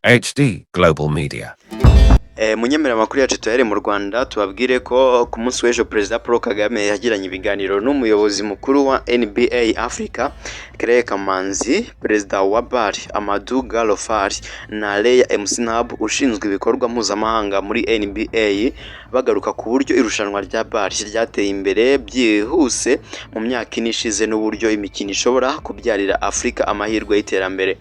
HD Global Media. Munyemera amakuru yacu tuhere mu Rwanda tubabwire ko ku munsi w'ejo Perezida Paul Kagame yagiranye ibiganiro n'umuyobozi mukuru wa NBA Africa Claire Kamanzi, Perezida wa BAR Amadou Gallo Fall na Leah Msnab ushinzwe ibikorwa mpuzamahanga muri NBA bagaruka ku buryo irushanwa rya BAR ryateye imbere byihuse mu myaka ine ishize n'uburyo imikino ishobora kubyarira Afrika amahirwe y'iterambere.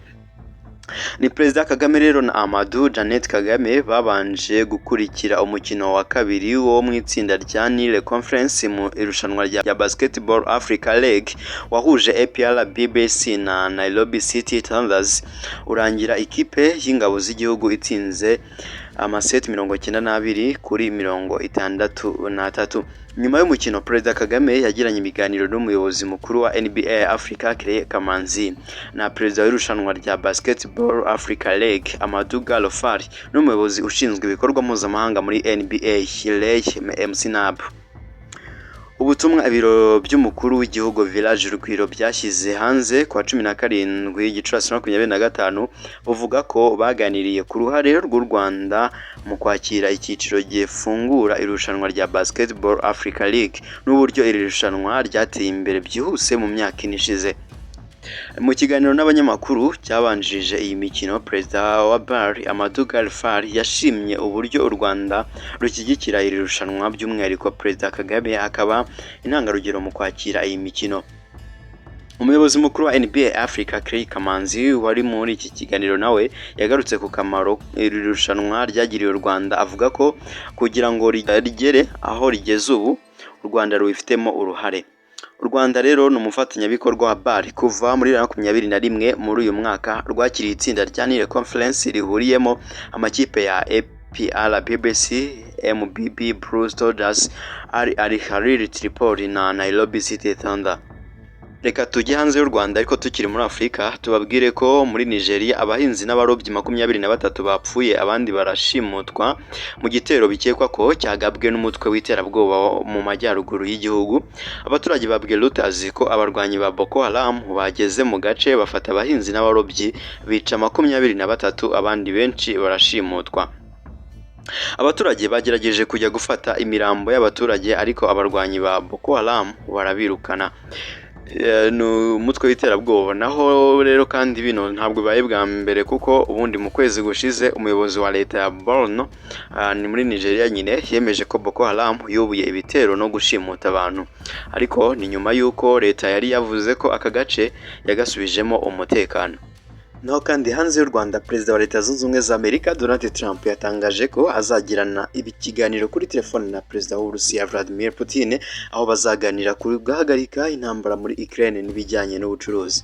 Ni Perezida Kagame rero na Amadou Janet Kagame babanje gukurikira umukino wa kabiri wo mu itsinda rya Nile Conference mu irushanwa rya Basketball Africa League wahuje APR BBC na Nairobi City Thunders urangira ikipe y'ingabo z'igihugu itsinze amaseti 92 kuri 63. Nyuma y'umukino Perezida Kagame yagiranye ibiganiro n'umuyobozi mukuru wa NBA Africa Claire Kamanzi na Perezida w'irushanwa rya Basketball Africa League Amadou Gallo Fall n'umuyobozi ushinzwe ibikorwa mpuzamahanga muri NBA Leah Msnab. Ubutumwa ibiro by'umukuru w'igihugu Village Urugwiro byashyize hanze kwa 17 Gicurasi 2025 buvuga ko baganiriye ku ruhare rw'u Rwanda mu kwakira icyiciro gifungura irushanwa rya Basketball Africa League n'uburyo iri rushanwa ryateye imbere byihuse mu myaka ine ishize. Mu kiganiro n'abanyamakuru cyabanjije iyi mikino, Perezida wa BAR Amadou Gallo Fall yashimye uburyo u Rwanda rushyigikira iri rushanwa by'umwihariko Perezida Kagame akaba intangarugero mu kwakira iyi mikino. Umuyobozi mukuru wa NBA Africa Claire Kamanzi wari muri iki kiganiro nawe yagarutse ku kamaro iri rushanwa ryagiriye u Rwanda avuga ko kugira ngo rigere aho rigeze ubu u Rwanda rubifitemo uruhare. U Rwanda rero ni umufatanyabikorwa wa BAR kuva muri 2021 muri uyu mwaka rwakiriye itsinda rya Nile Conference rihuriyemo amakipe ya APR BBC, MBB Blue Soldiers, Al Ahly Tripoli na Nairobi City Thunder. Reka tujye hanze y'u Rwanda ariko tukiri muri Afrika tubabwire ko muri Nigeria abahinzi n'abarobyi 23 bapfuye abandi barashimutwa mu gitero bikekwa ko cyagabwe n'umutwe w'iterabwoba mu majyaruguru y'igihugu. Abaturage babwiye Reuters ko abarwanyi ba Boko Haram bageze mu gace bafata abahinzi n'abarobyi bica 23 abandi benshi barashimutwa. Abaturage bagerageje kujya gufata imirambo y'abaturage ariko abarwanyi ba Boko Haram barabirukana. Umutwe w'iterabwoba naho rero kandi bino ntabwo baye bwa mbere kuko ubundi mu kwezi gushize umuyobozi wa leta ya Borno ni muri Nigeria nyine yemeje ko Boko Haram yubuye ibitero no gushimuta abantu, ariko ni nyuma y'uko leta yari yavuze ko aka gace yagasubijemo umutekano. Naho kandi hanze y'u Rwanda Perezida wa Leta Zunze Ubumwe za Amerika Donald Trump yatangaje ko azagirana ikiganiro kuri telefone na Perezida w'Uburusiya Vladimir Putin aho bazaganira ku guhagarika intambara muri Ukraine n'ibijyanye n'ubucuruzi.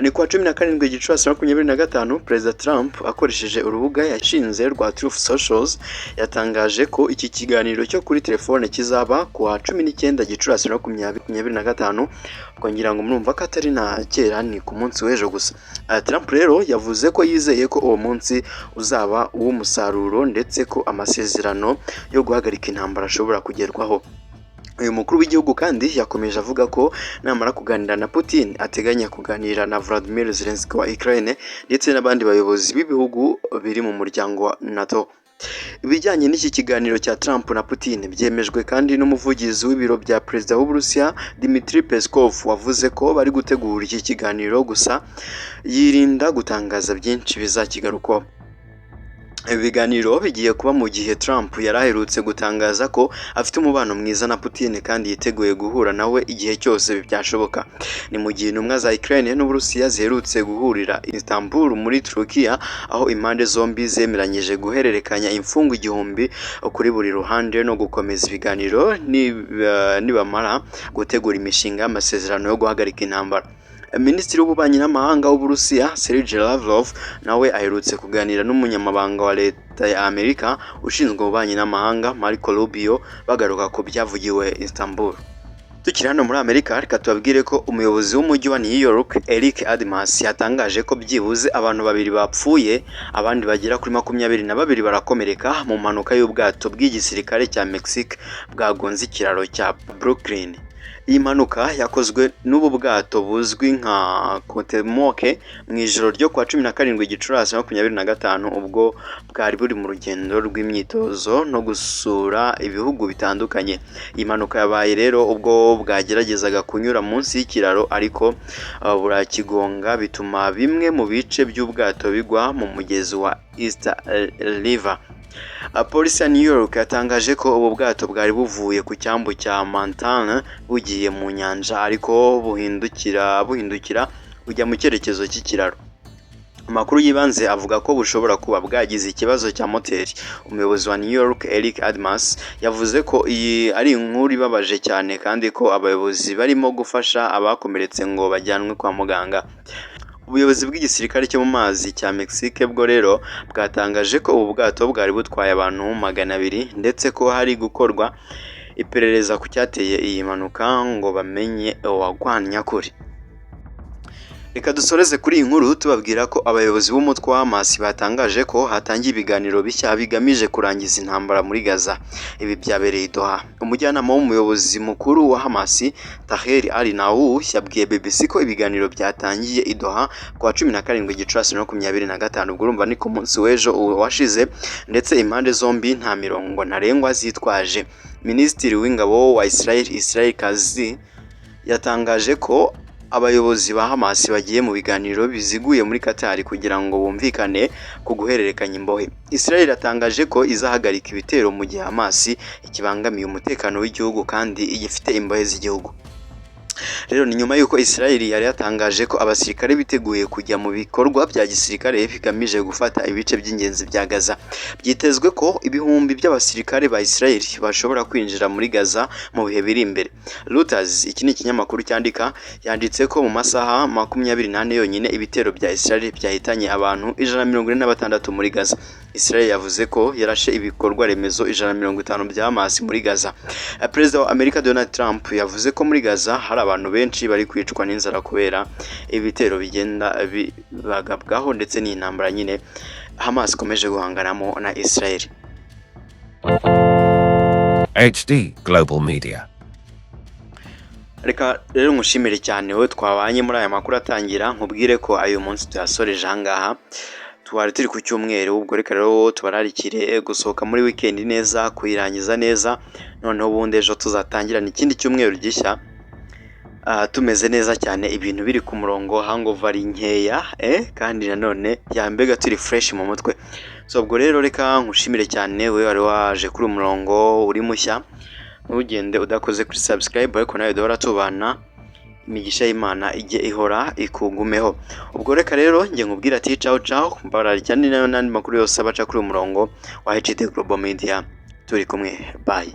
Ni kwa 17 Gicurasi 2025 Perezida Trump akoresheje urubuga yashinze rwa Truth Socials yatangaje ko iki kiganiro cyo kuri telefone kizaba kwa 19 Gicurasi 2025 kongera ngo murumva ko atari na kera ni ku munsi w'ejo gusa. Trump rero yavuze ko yizeye ko uwo munsi uzaba uw'umusaruro ndetse ko amasezerano yo guhagarika intambara ashobora kugerwaho. Uyu mukuru w'igihugu kandi yakomeje avuga ko namara kuganira na Putin ateganya kuganira na Vladimir Zelensky wa Ukraine ndetse n'abandi bayobozi b'ibihugu biri mu muryango wa NATO. Ibijyanye n'iki kiganiro cya Trump na Putin byemejwe kandi n'umuvugizi w'ibiro bya Perezida w'Uburusiya Dmitry Peskov wavuze ko bari gutegura iki kiganiro gusa yirinda gutangaza byinshi bizakigarukaho. ibiganiro bigiye kuba mu gihe Trump yaraherutse gutangaza ko afite umubano mwiza na Putin kandi yiteguye guhura nawe igihe cyose byashoboka. Ni mu gihe intumwa za Ukraine n'Uburusiya ziherutse guhurira Istanbul muri Turukiya, aho impande zombi zemeranyije guhererekanya imfungwa 1000 kuri buri ruhande no gukomeza ibiganiro nibamara gutegura imishinga y'amasezerano yo guhagarika intambara. Minisitiri w'ububanyi n'amahanga w'Uburusiya Sergei Lavrov nawe aherutse kuganira n'umunyamabanga wa leta ya Amerika ushinzwe ububanyi n'amahanga Marco Rubio bagaruka ku byavugiwe Istanbul. Tukiri hano muri Amerika, reka tubabwire ko umuyobozi w'umujyi wa New York Eric Adams yatangaje ko byibuze abantu 2 bapfuye, abandi bagera kuri 22 barakomereka mu mpanuka y'ubwato bw'igisirikare cya Mexique bwagonze ikiraro cya Brooklyn. Iyi mpanuka yakozwe n'ubu bwato buzwi nka Cotemoque mu ijoro ryo kwa 17 Gicurasi 2025 ubwo bwari buri mu rugendo rw'imyitozo no gusura ibihugu bitandukanye. Iyi mpanuka yabaye rero ubwo bwageragezaga kunyura munsi y'ikiraro ariko burakigonga bituma bimwe mu bice by'ubwato bigwa mu mugezi wa East River. Polisi ya New York yatangaje ko ubu bwato bwari buvuye ku cyambu cya Manhattan bugiye mu nyanja ariko buhindukira bujya mu cyerekezo cy'ikiraro. Amakuru yibanze avuga ko bushobora kuba bwagize ikibazo cya moteri. Umuyobozi wa New York Eric Adams yavuze ko iyi ari inkuru ibabaje cyane kandi ko abayobozi barimo gufasha abakomeretse ngo bajyanwe kwa muganga. Ubuyobozi bw'igisirikare cyo mu mazi cya Mexique bwo rero bwatangaje ko ubu bwato bwari butwaye abantu 200 ndetse ko hari gukorwa iperereza ku cyateye iyi mpanuka ngo bamenye uwagwanya kuri. Reka dusoreze kuri iyi nkuru tubabwira ko abayobozi b'umutwe wa Hamas batangaje ko hatangiye ibiganiro bishya bigamije kurangiza intambara muri Gaza. Ibi byabereye i Doha. Umujyanama w'umuyobozi mukuru wa Hamas Tahir al-Naou yabwiye BBC ko ibiganiro byatangiye i Doha kwa 17 Gicurasi 2025 ubwo urumva ni ku munsi w'ejo washize, ndetse impande zombi nta mirongo ntarengwa zitwaje. Minisitiri w'ingabo wa Israel Katz yatangaje ko abayobozi ba Hamas bagiye mu biganiro biziguye muri Qatar kugira ngo bumvikane ku guhererekanya imbohe. Israel yatangaje ko izahagarika ibitero mu gihe Hamas ikibangamiye umutekano w'igihugu kandi igifite imbohe z'igihugu. Rero ni nyuma yuko Israel yari yatangaje ko abasirikare biteguye kujya mu bikorwa bya gisirikare bigamije gufata ibice by'ingenzi bya Gaza. Byitezwe ko ibihumbi by'abasirikare ba Israel bashobora kwinjira muri Gaza mu bihe biri imbere. Reuters, iki ni ikinyamakuru yanditse ko mu masaha 24 yonyine ibitero bya Israel byahitanye abantu 146 muri Gaza. Israel yavuze ko yarashe ibikorwa remezo 150 bya Hamas muri Gaza. Perezida wa Amerika Donald Trump yavuze ko muri Gaza hari abantu benshi bari kwicwa n'inzara kubera ibitero bigenda bagabwaho ndetse n'intambara nyine Hamas ikomeje guhanganamo na Israel. HD Global Media. Reka rero ngushimire cyane we twabanye muri aya makuru atangira, nkubwire ko ayo munsi tuyasoreje ahangaha. Twari turi ku cyumweru, ubwo reka rero tubararikire gusohoka muri weekend neza, kuyirangiza neza, noneho ubundi ejo tuzatangirana ikindi cyumweru gishya tumeze neza cyane, ibintu biri ku murongo, hangover ari nkeya kandi nanone yambega turi fresh mu mutwe. So ubwo rero reka nkushimire cyane we wari waje kuri umurongo uri mushya, ntugende udakoze kuri subscribe ariko nawe duhora tubana, imigisha y'Imana ijye ihora ikugumeho. Ubwo reka rero nge nkubwira ati ciao ciao, mbararikane n'andi makuru yose abaca kuri umurongo wa HD Global Media, turi kumwe, bye.